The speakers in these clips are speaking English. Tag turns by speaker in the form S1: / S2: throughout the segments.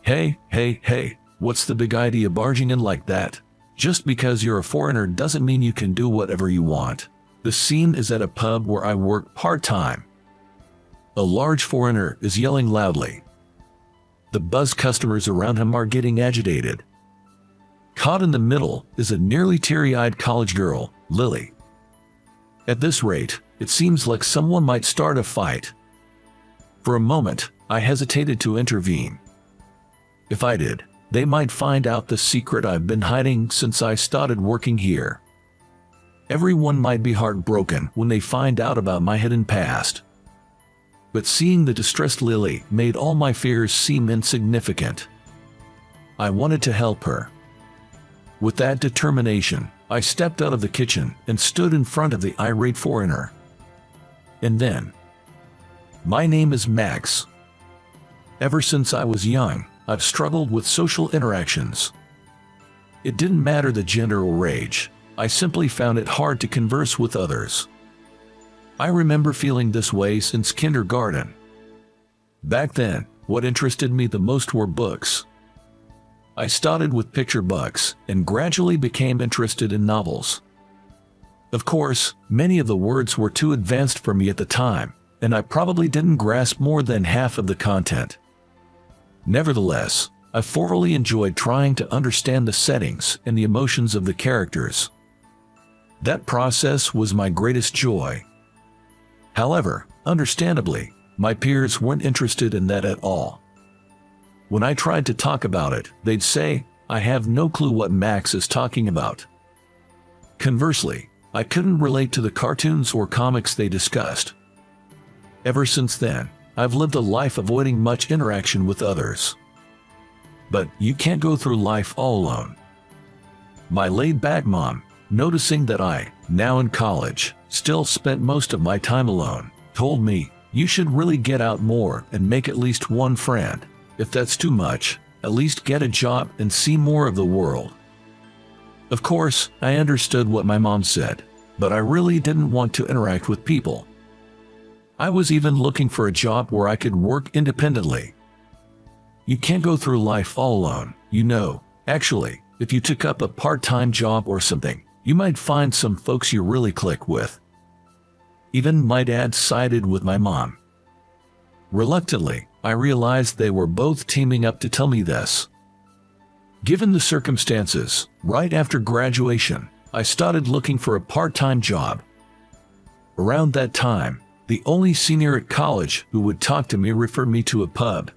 S1: Hey, what's the big idea barging in like that? Just because you're a foreigner doesn't mean you can do whatever you want. The scene is at a pub where I work part-time. A large foreigner is yelling loudly. The buzz customers around him are getting agitated. Caught in the middle is a nearly teary-eyed college girl, Lily. At this rate, it seems like someone might start a fight. For a moment, I hesitated to intervene. If I did, they might find out the secret I've been hiding since I started working here. Everyone might be heartbroken when they find out about my hidden past. But seeing the distressed Lily made all my fears seem insignificant. I wanted to help her. With that determination, I stepped out of the kitchen and stood in front of the irate foreigner. And then, my name is Max. Ever since I was young, I've struggled with social interactions. It didn't matter the gender or age, I simply found it hard to converse with others. I remember feeling this way since kindergarten. Back then, what interested me the most were books. I started with picture books and gradually became interested in novels. Of course, many of the words were too advanced for me at the time, and I probably didn't grasp more than half of the content. Nevertheless, I thoroughly enjoyed trying to understand the settings and the emotions of the characters. That process was my greatest joy. However, understandably, my peers weren't interested in that at all. When I tried to talk about it, they'd say, "I have no clue what Max is talking about." Conversely, I couldn't relate to the cartoons or comics they discussed. Ever since then, I've lived a life avoiding much interaction with others. But you can't go through life all alone. My laid-back mom, noticing that I, now in college, still spent most of my time alone, told me, "You should really get out more and make at least one friend. If that's too much, at least get a job and see more of the world." Of course, I understood what my mom said, but I really didn't want to interact with people. I was even looking for a job where I could work independently. You can't go through life all alone, you know. Actually, if you took up a part-time job or something, you might find some folks you really click with. Even my dad sided with my mom. Reluctantly, I realized they were both teaming up to tell me this. Given the circumstances, right after graduation, I started looking for a part-time job. Around that time, the only senior at college who would talk to me referred me to a pub.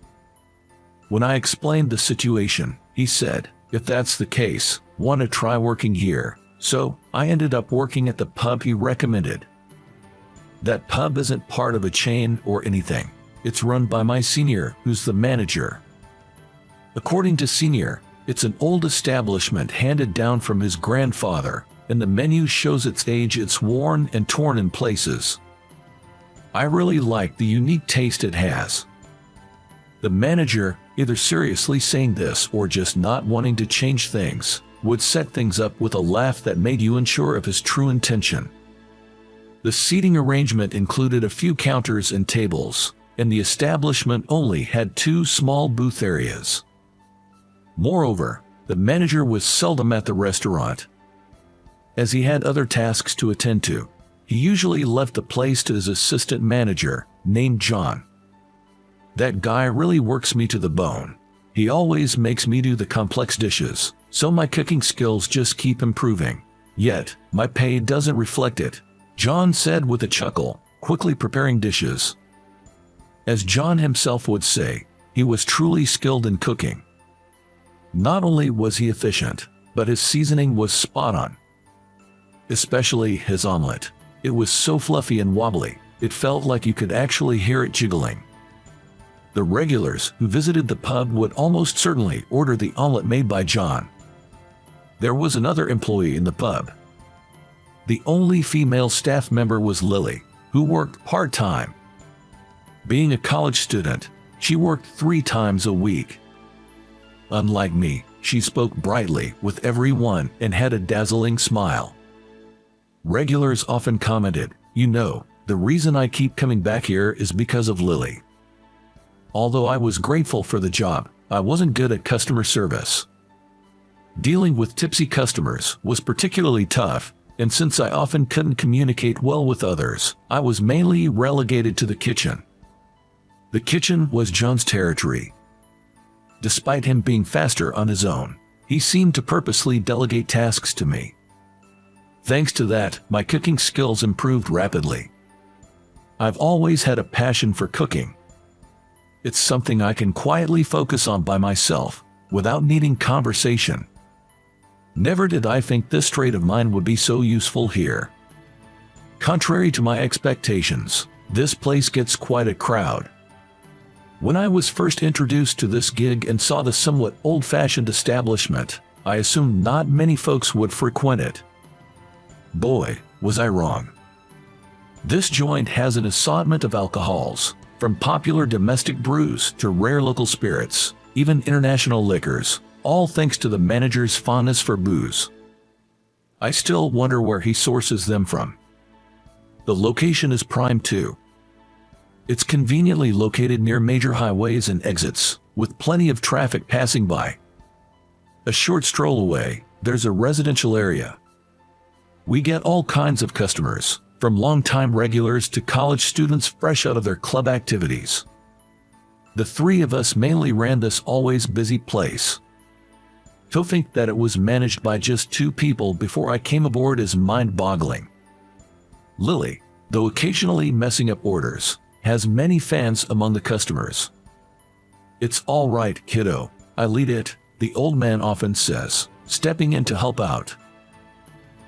S1: When I explained the situation, he said, "If that's the case, want to try working here?" So, I ended up working at the pub he recommended. That pub isn't part of a chain or anything. It's run by my senior, who's the manager. According to senior, it's an old establishment handed down from his grandfather, and the menu shows its age. It's worn and torn in places. I really like the unique taste it has. The manager, either seriously saying this or just not wanting to change things, would set things up with a laugh that made you unsure of his true intention. The seating arrangement included a few counters and tables, and the establishment only had 2 small booth areas. Moreover, the manager was seldom at the restaurant. As he had other tasks to attend to, he usually left the place to his assistant manager, named John. That guy really works me to the bone. He always makes me do the complex dishes, so my cooking skills just keep improving. Yet, my pay doesn't reflect it, John said with a chuckle, quickly preparing dishes. As John himself would say, he was truly skilled in cooking. Not only was he efficient, but his seasoning was spot on. Especially his omelet. It was so fluffy and wobbly, it felt like you could actually hear it jiggling. The regulars who visited the pub would almost certainly order the omelet made by John. There was another employee in the pub. The only female staff member was Lily, who worked part-time. Being a college student, she worked 3 times a week. Unlike me, she spoke brightly with everyone and had a dazzling smile. Regulars often commented, "You know, the reason I keep coming back here is because of Lily." Although I was grateful for the job, I wasn't good at customer service. Dealing with tipsy customers was particularly tough, and since I often couldn't communicate well with others, I was mainly relegated to the kitchen. The kitchen was John's territory. Despite him being faster on his own, he seemed to purposely delegate tasks to me. Thanks to that, my cooking skills improved rapidly. I've always had a passion for cooking. It's something I can quietly focus on by myself, without needing conversation. Never did I think this trait of mine would be so useful here. Contrary to my expectations, this place gets quite a crowd. When I was first introduced to this gig and saw the somewhat old-fashioned establishment, I assumed not many folks would frequent it. Boy, was I wrong. This joint has an assortment of alcohols, from popular domestic brews to rare local spirits, even international liquors, all thanks to the manager's fondness for booze. I still wonder where he sources them from. The location is prime too. It's conveniently located near major highways and exits, with plenty of traffic passing by. A short stroll away, there's a residential area. We get all kinds of customers, from long-time regulars to college students fresh out of their club activities. The three of us mainly ran this always busy place. To think that it was managed by just two people before I came aboard is mind-boggling. Lily, though occasionally messing up orders, has many fans among the customers. "It's all right, kiddo, I lead it," the old man often says, stepping in to help out.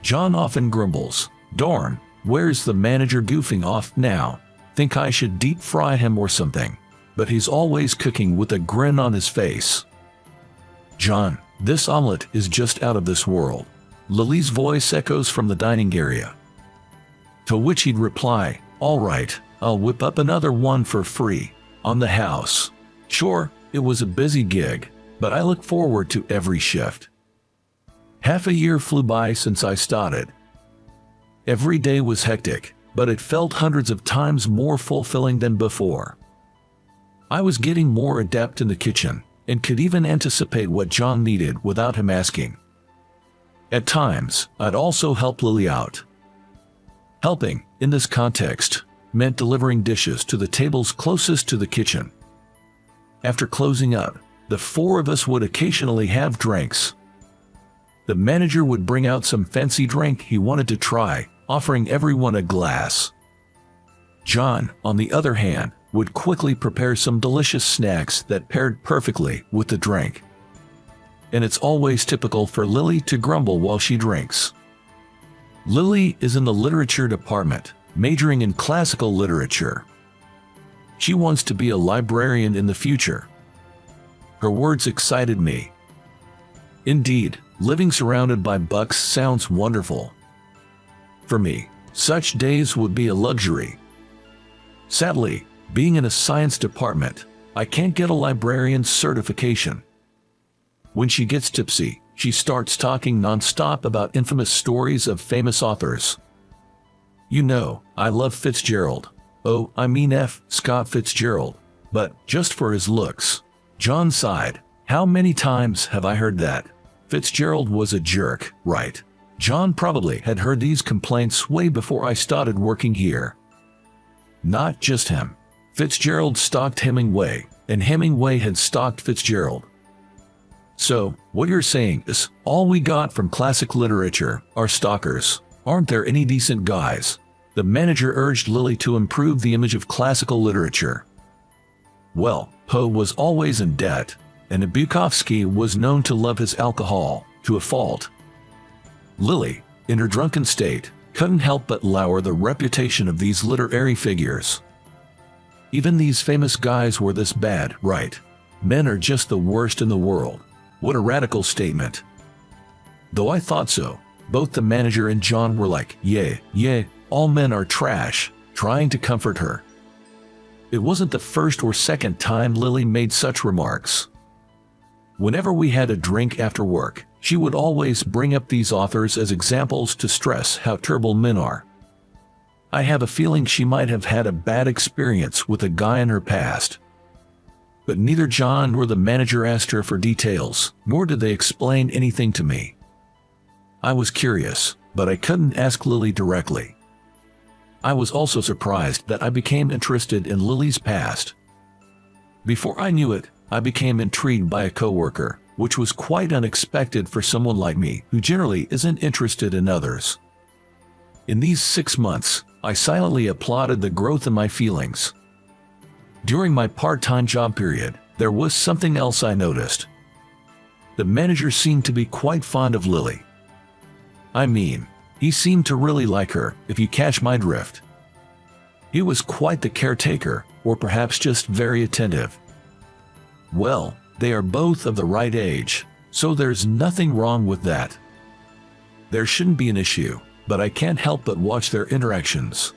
S1: John often grumbles, "Darn, where's the manager goofing off now? Think I should deep fry him or something," but he's always cooking with a grin on his face. "John, this omelet is just out of this world," Lily's voice echoes from the dining area. To which he'd reply, "All right, I'll whip up another one for free, on the house." Sure, it was a busy gig, but I look forward to every shift. Half a year flew by since I started. Every day was hectic, but it felt hundreds of times more fulfilling than before. I was getting more adept in the kitchen, and could even anticipate what John needed without him asking. At times, I'd also help Lily out. Helping, in this context, meant delivering dishes to the tables closest to the kitchen. After closing up, the four of us would occasionally have drinks. The manager would bring out some fancy drink he wanted to try, offering everyone a glass. John, on the other hand, would quickly prepare some delicious snacks that paired perfectly with the drink. And it's always typical for Lily to grumble while she drinks. Lily is in the literature department, majoring in classical literature. She wants to be a librarian in the future. Her words excited me. Indeed, living surrounded by books sounds wonderful. For me, such days would be a luxury. Sadly, being in a science department, I can't get a librarian's certification. When she gets tipsy, she starts talking non-stop about infamous stories of famous authors. You know, I love Fitzgerald. Oh, I mean F. Scott Fitzgerald. But just for his looks. John sighed. How many times have I heard that? Fitzgerald was a jerk, right? John probably had heard these complaints way before I started working here. Not just him. Fitzgerald stalked Hemingway, and Hemingway had stalked Fitzgerald. So, what you're saying is, all we got from classic literature are stalkers. Aren't there any decent guys? The manager urged Lily to improve the image of classical literature. Well, Poe was always in debt, and Bukowski was known to love his alcohol, to a fault. Lily, in her drunken state, couldn't help but lower the reputation of these literary figures. Even these famous guys were this bad, right? Men are just the worst in the world. What a radical statement. Though I thought so, both the manager and John were like, yeah, all men are trash, trying to comfort her. It wasn't the first or second time Lily made such remarks. Whenever we had a drink after work, she would always bring up these authors as examples to stress how terrible men are. I have a feeling she might have had a bad experience with a guy in her past. But neither John nor the manager asked her for details, nor did they explain anything to me. I was curious, but I couldn't ask Lily directly. I was also surprised that I became interested in Lily's past. Before I knew it, I became intrigued by a coworker, which was quite unexpected for someone like me who generally isn't interested in others. In these 6 months, I silently applauded the growth in my feelings. During my part-time job period, there was something else I noticed. The manager seemed to be quite fond of Lily. I mean, he seemed to really like her, if you catch my drift. He was quite the caretaker, or perhaps just very attentive. Well, they are both of the right age, so there's nothing wrong with that. There shouldn't be an issue, but I can't help but watch their interactions.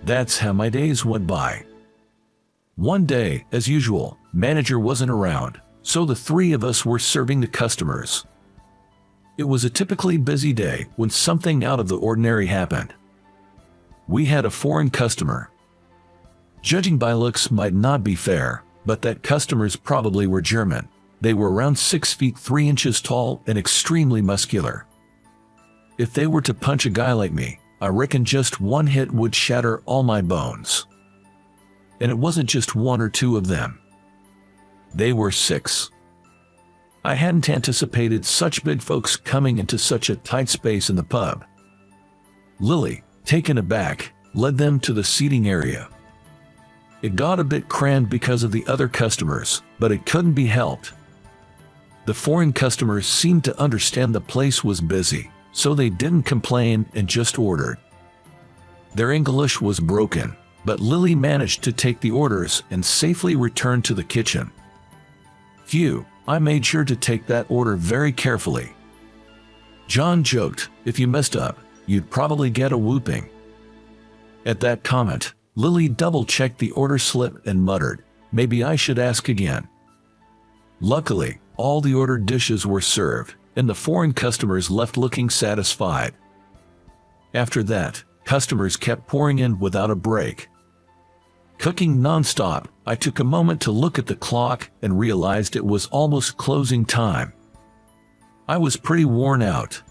S1: That's how my days went by. One day, as usual, manager wasn't around, so the three of us were serving the customers. It was a typically busy day when something out of the ordinary happened. We had a foreign customer. Judging by looks might not be fair, but that customers probably were German. They were around 6 feet 3 inches tall and extremely muscular. If they were to punch a guy like me, I reckon just one hit would shatter all my bones. And it wasn't just 1 or 2 of them. They were 6. I hadn't anticipated such big folks coming into such a tight space in the pub. Lily, taken aback, led them to the seating area. It got a bit crammed because of the other customers, but it couldn't be helped. The foreign customers seemed to understand the place was busy, so they didn't complain and just ordered. Their English was broken, but Lily managed to take the orders and safely return to the kitchen. Phew, I made sure to take that order very carefully. John joked, if you messed up, you'd probably get a whooping. At that comment, Lily double-checked the order slip and muttered, maybe I should ask again. Luckily, all the ordered dishes were served, and the foreign customers left looking satisfied. After that, customers kept pouring in without a break. Cooking non-stop, I took a moment to look at the clock and realized it was almost closing time. I was pretty worn out.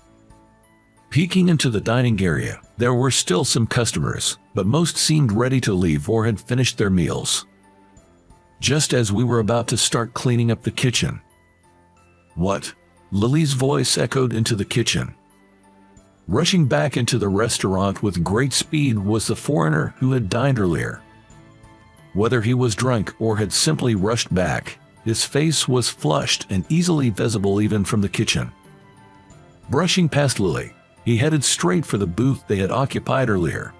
S1: Peeking into the dining area, there were still some customers, but most seemed ready to leave or had finished their meals. Just as we were about to start cleaning up the kitchen. What? Lily's voice echoed into the kitchen. Rushing back into the restaurant with great speed was the foreigner who had dined earlier. Whether he was drunk or had simply rushed back, his face was flushed and easily visible even from the kitchen. Brushing past Lily, he headed straight for the booth they had occupied earlier.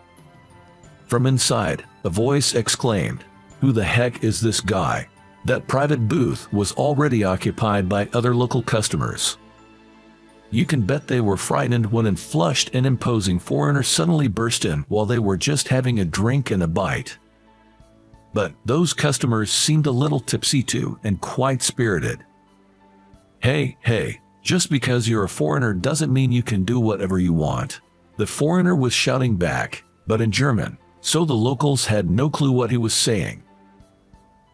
S1: From inside, a voice exclaimed, "Who the heck is this guy?" That private booth was already occupied by other local customers. You can bet they were frightened when a flushed and imposing foreigner suddenly burst in while they were just having a drink and a bite. But those customers seemed a little tipsy too and quite spirited. Hey, just because you're a foreigner doesn't mean you can do whatever you want. The foreigner was shouting back, but in German, so the locals had no clue what he was saying.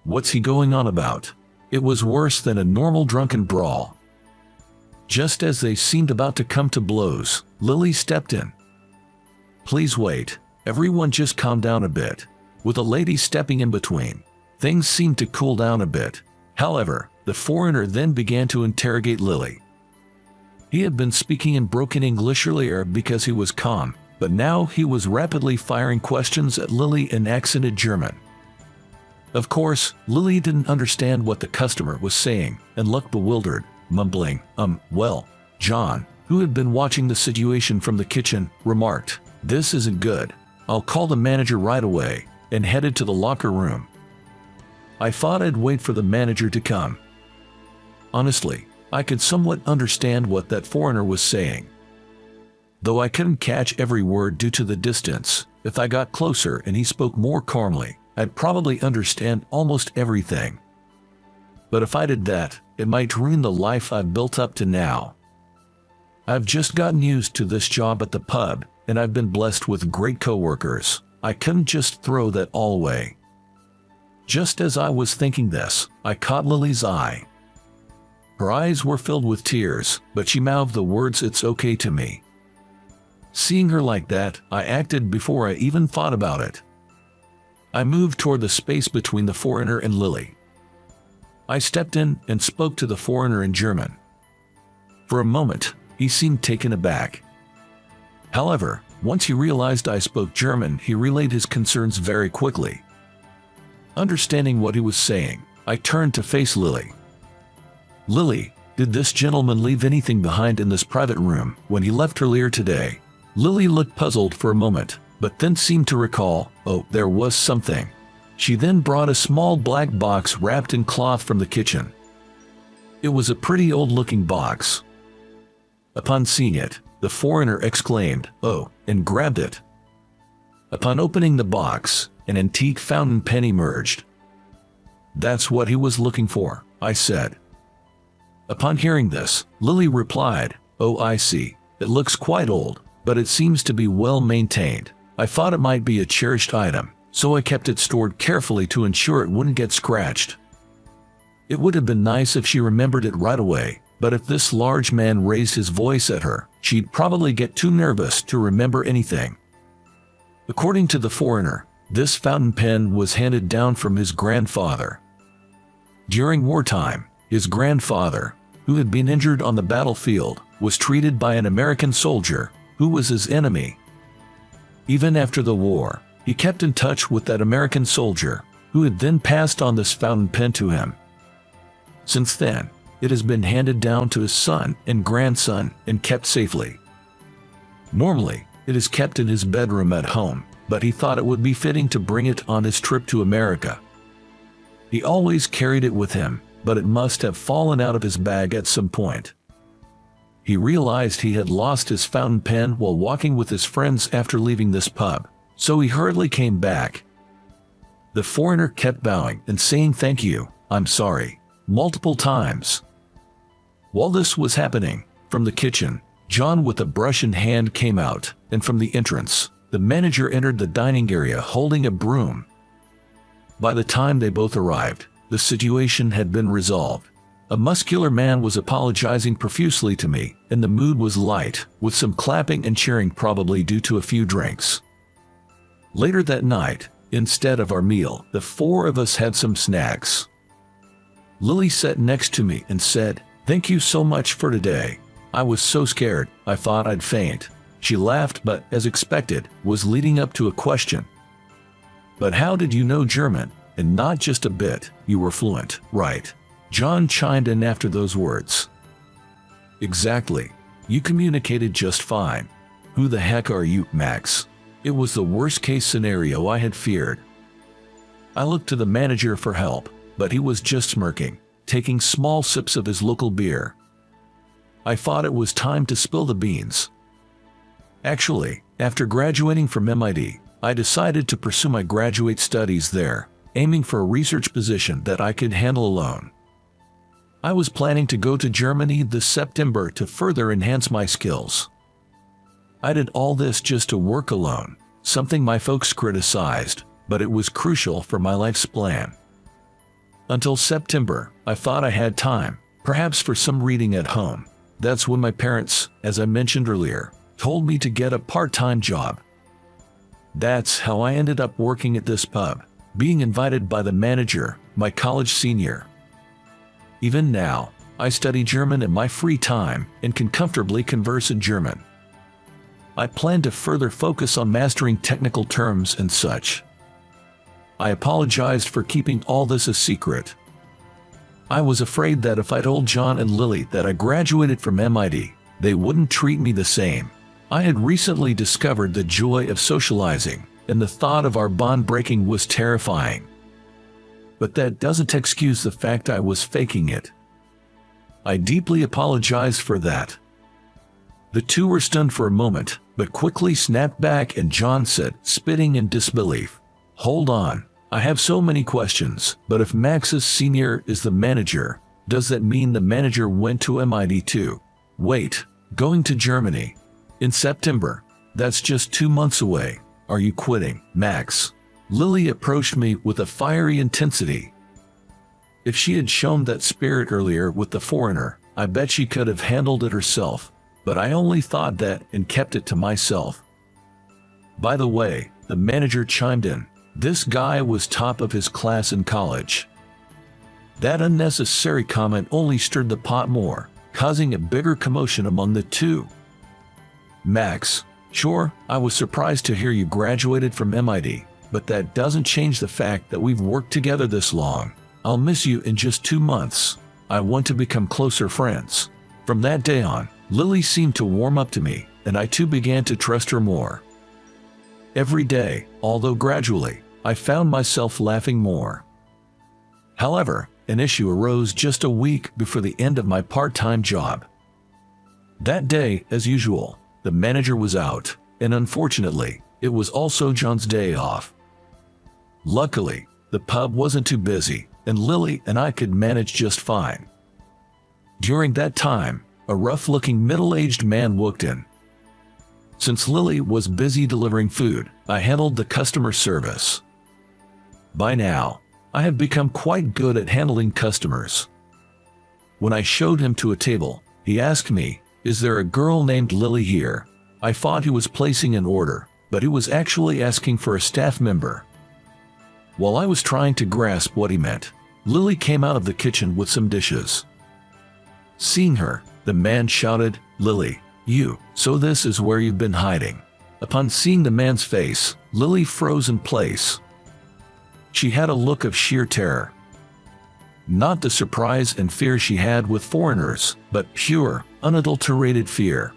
S1: What's he going on about? It was worse than a normal drunken brawl. Just as they seemed about to come to blows, Lily stepped in. Please wait, everyone just calm down a bit. With a lady stepping in between, things seemed to cool down a bit. However, the foreigner then began to interrogate Lily. He had been speaking in broken English earlier because he was calm, but now he was rapidly firing questions at Lily in accented German. Of course, Lily didn't understand what the customer was saying and looked bewildered, mumbling, well, John, who had been watching the situation from the kitchen, remarked, "This isn't good. I'll call the manager right away," and headed to the locker room. I thought I'd wait for the manager to come. Honestly, I could somewhat understand what that foreigner was saying. Though I couldn't catch every word due to the distance, if I got closer and he spoke more calmly, I'd probably understand almost everything. But if I did that, it might ruin the life I've built up to now. I've just gotten used to this job at the pub, and I've been blessed with great coworkers. I couldn't just throw that all away. Just as I was thinking this, I caught Lily's eye. Her eyes were filled with tears, but she mouthed the words "it's okay" to me. Seeing her like that, I acted before I even thought about it. I moved toward the space between the foreigner and Lily. I stepped in and spoke to the foreigner in German. For a moment, he seemed taken aback. However, once he realized I spoke German, he relayed his concerns very quickly. Understanding what he was saying, I turned to face Lily. "Lily, did this gentleman leave anything behind in this private room when he left earlier today?" Lily looked puzzled for a moment, but then seemed to recall, "Oh, there was something." She then brought a small black box wrapped in cloth from the kitchen. It was a pretty old-looking box. Upon seeing it, the foreigner exclaimed, "Oh," and grabbed it. Upon opening the box, an antique fountain pen emerged. "That's what he was looking for," I said. Upon hearing this, Lily replied, "Oh, I see. It looks quite old, but it seems to be well maintained. I thought it might be a cherished item, so I kept it stored carefully to ensure it wouldn't get scratched." It would have been nice if she remembered it right away, but if this large man raised his voice at her, she'd probably get too nervous to remember anything. According to the foreigner, this fountain pen was handed down from his grandfather. During wartime, his grandfather, who had been injured on the battlefield, was treated by an American soldier who was his enemy. Even after the war, he kept in touch with that American soldier, who had then passed on this fountain pen to him. Since then, it has been handed down to his son and grandson and kept safely. Normally, it is kept in his bedroom at home, but he thought it would be fitting to bring it on his trip to America. He always carried it with him, but it must have fallen out of his bag at some point. He realized he had lost his fountain pen while walking with his friends after leaving this pub, so he hurriedly came back. The foreigner kept bowing and saying "thank you, I'm sorry," multiple times. While this was happening, from the kitchen, John with a brush in hand came out, and from the entrance, the manager entered the dining area holding a broom. By the time they both arrived, the situation had been resolved. A muscular man was apologizing profusely to me, and the mood was light, with some clapping and cheering probably due to a few drinks. Later that night, instead of our meal, the four of us had some snacks. Lily sat next to me and said, "Thank you so much for today. I was so scared, I thought I'd faint." She laughed but, as expected, was leading up to a question. "But how did you know German? And not just a bit, you were fluent, right?" John chimed in after those words. "Exactly. You communicated just fine." "Who the heck are you, Max?" It was the worst-case scenario I had feared. I looked to the manager for help, but he was just smirking, taking small sips of his local beer. I thought it was time to spill the beans. Actually, after graduating from MIT, I decided to pursue my graduate studies there, aiming for a research position that I could handle alone. I was planning to go to Germany this September to further enhance my skills. I did all this just to work alone, something my folks criticized, but it was crucial for my life's plan. Until September, I thought I had time, perhaps for some reading at home. That's when my parents, as I mentioned earlier, told me to get a part-time job. That's how I ended up working at this pub, being invited by the manager, my college senior. Even now, I study German in my free time and can comfortably converse in German. I plan to further focus on mastering technical terms and such. I apologized for keeping all this a secret. I was afraid that if I told John and Lily that I graduated from MIT, they wouldn't treat me the same. I had recently discovered the joy of socializing, and the thought of our bond breaking was terrifying. But that doesn't excuse the fact I was faking it. I deeply apologized for that. The two were stunned for a moment, but quickly snapped back, and John said, spitting in disbelief, "Hold on, I have so many questions, but if Max's senior is the manager, does that mean the manager went to MIT too? Wait, going to Germany? In September? That's just 2 months away. Are you quitting, Max?" Lily approached me with a fiery intensity. If she had shown that spirit earlier with the foreigner, I bet she could have handled it herself, but I only thought that and kept it to myself. By the way, the manager chimed in. This guy was top of his class in college. That unnecessary comment only stirred the pot more, causing a bigger commotion among the two. Max, sure, I was surprised to hear you graduated from MIT, but that doesn't change the fact that we've worked together this long. I'll miss you in just 2 months. I want to become closer friends. From that day on, Lily seemed to warm up to me, and I too began to trust her more. Every day, although gradually, I found myself laughing more. However, an issue arose just a week before the end of my part-time job. That day, as usual, the manager was out, and unfortunately, it was also John's day off. Luckily, the pub wasn't too busy, and Lily and I could manage just fine. During that time, a rough-looking middle-aged man walked in. Since Lily was busy delivering food, I handled the customer service. By now, I had become quite good at handling customers. When I showed him to a table, he asked me, "Is there a girl named Lily here?" I thought he was placing an order, but he was actually asking for a staff member. While I was trying to grasp what he meant, Lily came out of the kitchen with some dishes. Seeing her, the man shouted, "Lily, you, so this is where you've been hiding." Upon seeing the man's face, Lily froze in place. She had a look of sheer terror. Not the surprise and fear she had with foreigners, but pure, unadulterated fear.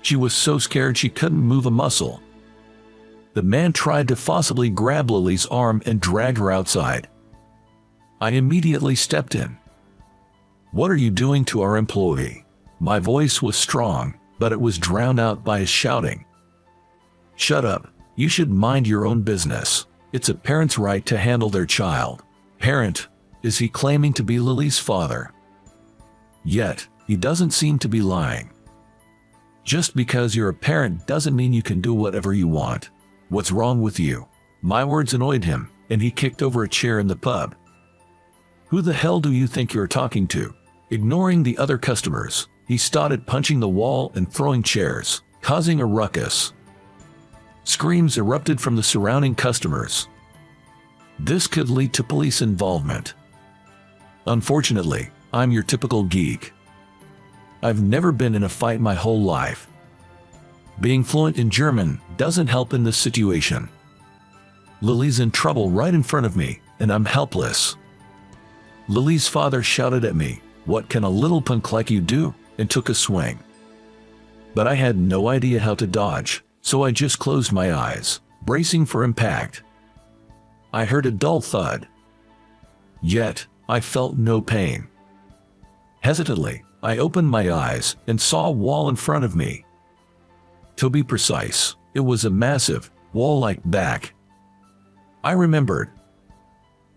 S1: She was so scared she couldn't move a muscle. The man tried to forcibly grab Lily's arm and drag her outside. I immediately stepped in. "What are you doing to our employee?" My voice was strong, but it was drowned out by his shouting. "Shut up. You should mind your own business. It's a parent's right to handle their child." Parent? Is he claiming to be Lily's father? Yet, he doesn't seem to be lying. Just because you're a parent doesn't mean you can do whatever you want. What's wrong with you? My words annoyed him, and he kicked over a chair in the pub. "Who the hell do you think you're talking to?" Ignoring the other customers, he started punching the wall and throwing chairs, causing a ruckus. Screams erupted from the surrounding customers. This could lead to police involvement. Unfortunately, I'm your typical geek. I've never been in a fight my whole life. Being fluent in German doesn't help in this situation. Lily's in trouble right in front of me, and I'm helpless. Lily's father shouted at me, "What can a little punk like you do?" and took a swing. But I had no idea how to dodge, so I just closed my eyes, bracing for impact. I heard a dull thud. Yet, I felt no pain. Hesitantly, I opened my eyes and saw a wall in front of me. To be precise, it was a massive, wall-like back. I remembered.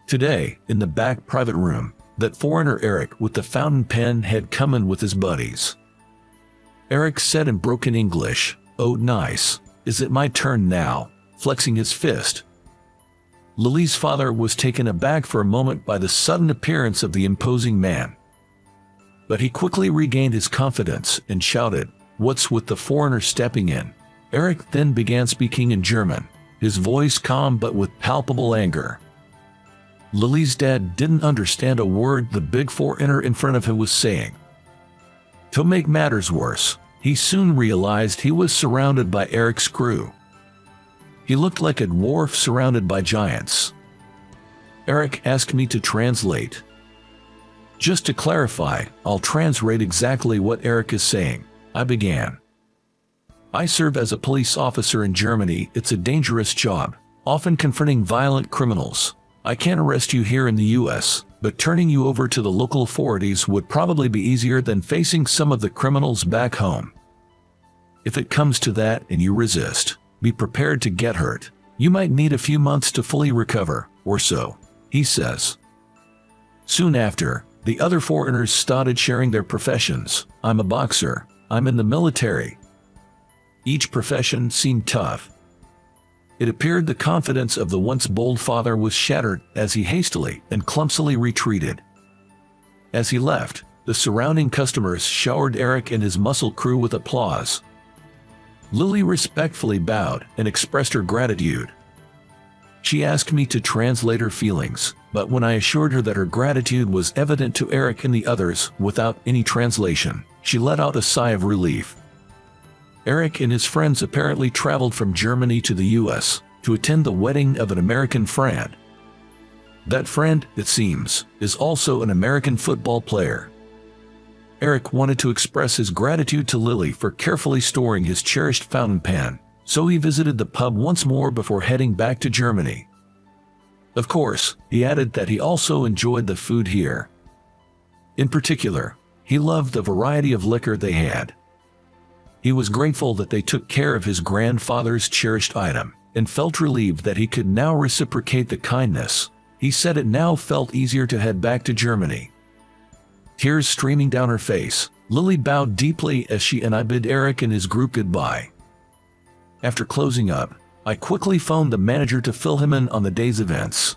S1: Today, in the back private room, that foreigner Eric with the fountain pen had come in with his buddies. Eric said in broken English, "Oh nice, is it my turn now?" flexing his fist. Lily's father was taken aback for a moment by the sudden appearance of the imposing man. But he quickly regained his confidence and shouted, "What's with the foreigner stepping in?" Eric then began speaking in German, his voice calm but with palpable anger. Lily's dad didn't understand a word the big foreigner in front of him was saying. To make matters worse, he soon realized he was surrounded by Eric's crew. He looked like a dwarf surrounded by giants. Eric asked me to translate. Just to clarify, I'll translate exactly what Eric is saying. I began. "I serve as a police officer in Germany. It's a dangerous job, often confronting violent criminals. I can't arrest you here in the US, but turning you over to the local authorities would probably be easier than facing some of the criminals back home. If it comes to that and you resist, be prepared to get hurt. You might need a few months to fully recover, or so," he says. Soon after, the other foreigners started sharing their professions. "I'm a boxer. I'm in the military." Each profession seemed tough. It appeared the confidence of the once bold father was shattered as he hastily and clumsily retreated. As he left, the surrounding customers showered Eric and his muscle crew with applause. Lily respectfully bowed and expressed her gratitude. She asked me to translate her feelings, but when I assured her that her gratitude was evident to Eric and the others without any translation, she let out a sigh of relief. Eric and his friends apparently traveled from Germany to the US to attend the wedding of an American friend. That friend, it seems, is also an American football player. Eric wanted to express his gratitude to Lily for carefully storing his cherished fountain pen, so he visited the pub once more before heading back to Germany. Of course, he added that he also enjoyed the food here. In particular, he loved the variety of liquor they had. He was grateful that they took care of his grandfather's cherished item, and felt relieved that he could now reciprocate the kindness. He said it now felt easier to head back to Germany. Tears streaming down her face, Lily bowed deeply as she and I bid Eric and his group goodbye. After closing up, I quickly phoned the manager to fill him in on the day's events.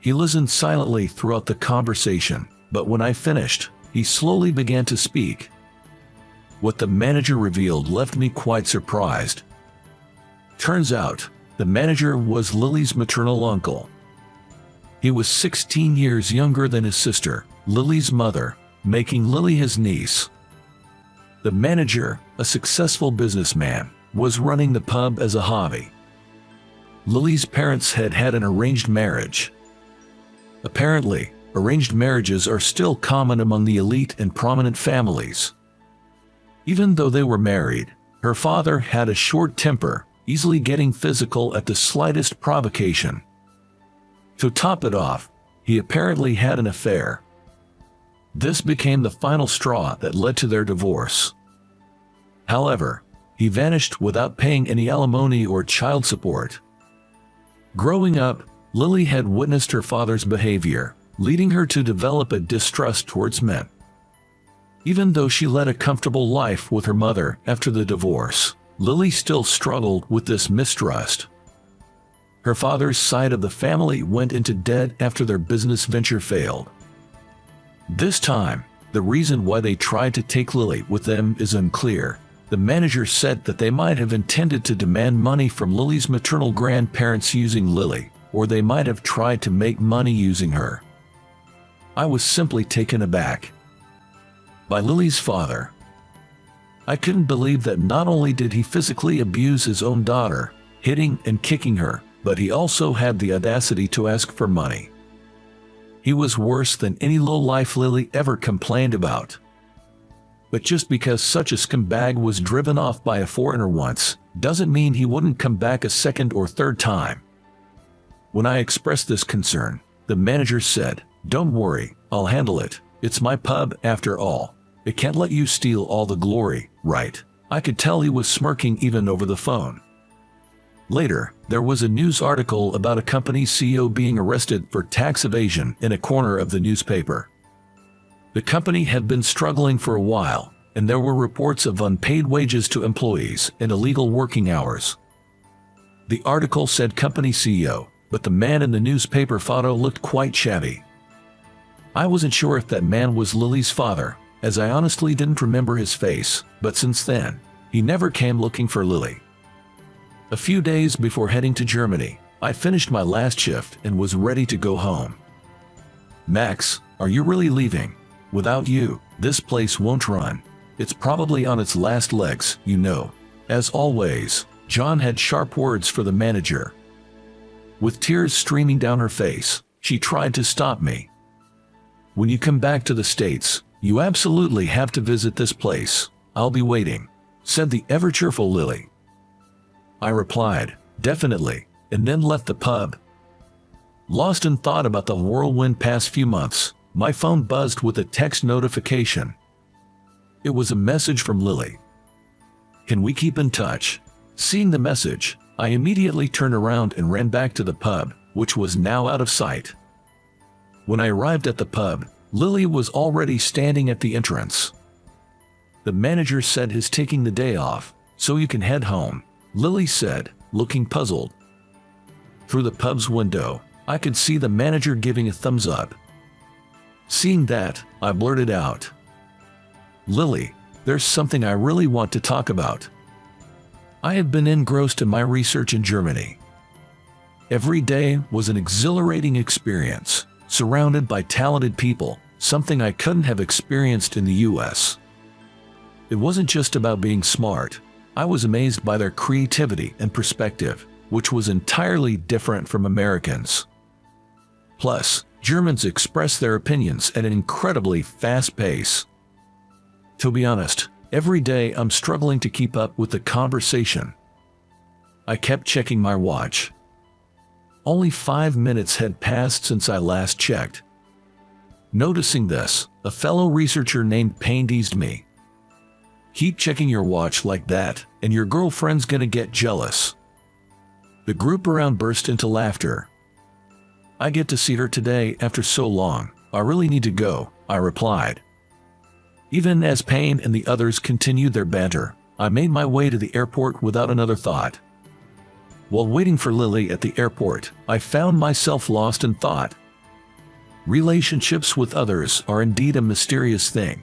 S1: He listened silently throughout the conversation, but when I finished, he slowly began to speak. What the manager revealed left me quite surprised. Turns out, the manager was Lily's maternal uncle. He was 16 years younger than his sister, Lily's mother, making Lily his niece. The manager, a successful businessman, was running the pub as a hobby. Lily's parents had had an arranged marriage. Apparently, arranged marriages are still common among the elite and prominent families. Even though they were married, her father had a short temper, easily getting physical at the slightest provocation. To top it off, he apparently had an affair. This became the final straw that led to their divorce. However, he vanished without paying any alimony or child support. Growing up, Lily had witnessed her father's behavior, leading her to develop a distrust towards men. Even though she led a comfortable life with her mother after the divorce, Lily still struggled with this mistrust. Her father's side of the family went into debt after their business venture failed. This time, the reason why they tried to take Lily with them is unclear. The manager said that they might have intended to demand money from Lily's maternal grandparents using Lily, or they might have tried to make money using her. I was simply taken aback by Lily's father. I couldn't believe that not only did he physically abuse his own daughter, hitting and kicking her, but he also had the audacity to ask for money. He was worse than any lowlife Lily ever complained about. But just because such a scumbag was driven off by a foreigner once, doesn't mean he wouldn't come back a second or third time. When I expressed this concern, the manager said, "Don't worry, I'll handle it. It's my pub after all. It can't let you steal all the glory, right?" I could tell he was smirking even over the phone. Later, there was a news article about a company's CEO being arrested for tax evasion in a corner of the newspaper. The company had been struggling for a while, and there were reports of unpaid wages to employees and illegal working hours. The article said company CEO, but the man in the newspaper photo looked quite shabby. I wasn't sure if that man was Lily's father, as I honestly didn't remember his face, but since then, he never came looking for Lily. A few days before heading to Germany, I finished my last shift and was ready to go home. "Max, are you really leaving? Without you, this place won't run. It's probably on its last legs, you know." As always, John had sharp words for the manager. With tears streaming down her face, she tried to stop me. "When you come back to the States, you absolutely have to visit this place. I'll be waiting," said the ever-cheerful Lily. I replied, "Definitely," and then left the pub. Lost in thought about the whirlwind past few months, my phone buzzed with a text notification. It was a message from Lily. "Can we keep in touch?" Seeing the message, I immediately turned around and ran back to the pub, which was now out of sight. When I arrived at the pub, Lily was already standing at the entrance. "The manager said he's taking the day off, so you can head home," Lily said, looking puzzled. Through the pub's window, I could see the manager giving a thumbs up. Seeing that, I blurted out, "Lily, there's something I really want to talk about." I had been engrossed in my research in Germany. Every day was an exhilarating experience, surrounded by talented people, something I couldn't have experienced in the US. It wasn't just about being smart. I was amazed by their creativity and perspective, which was entirely different from Americans. Plus, Germans express their opinions at an incredibly fast pace. To be honest, every day I'm struggling to keep up with the conversation. I kept checking my watch. Only 5 minutes had passed since I last checked. Noticing this, a fellow researcher named Payne teased me. "Keep checking your watch like that, and your girlfriend's gonna get jealous." The group around burst into laughter. "I get to see her today after so long. I really need to go," I replied. Even as Payne and the others continued their banter, I made my way to the airport without another thought. While waiting for Lily at the airport, I found myself lost in thought. Relationships with others are indeed a mysterious thing.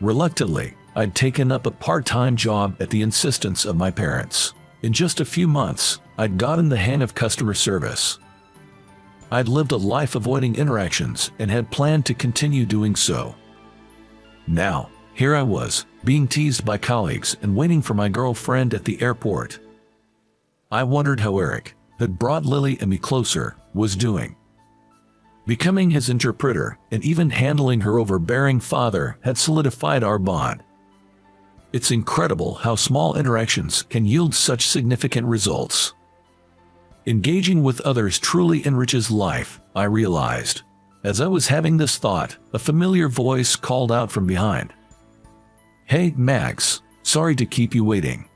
S1: Reluctantly, I'd taken up a part-time job at the insistence of my parents. In just a few months, I'd gotten the hang of customer service. I'd lived a life avoiding interactions and had planned to continue doing so. Now, here I was, being teased by colleagues and waiting for my girlfriend at the airport. I wondered how Eric, that brought Lily and me closer, was doing. Becoming his interpreter and even handling her overbearing father had solidified our bond. It's incredible how small interactions can yield such significant results. Engaging with others truly enriches life, I realized. As I was having this thought, a familiar voice called out from behind. "Hey, Max, sorry to keep you waiting."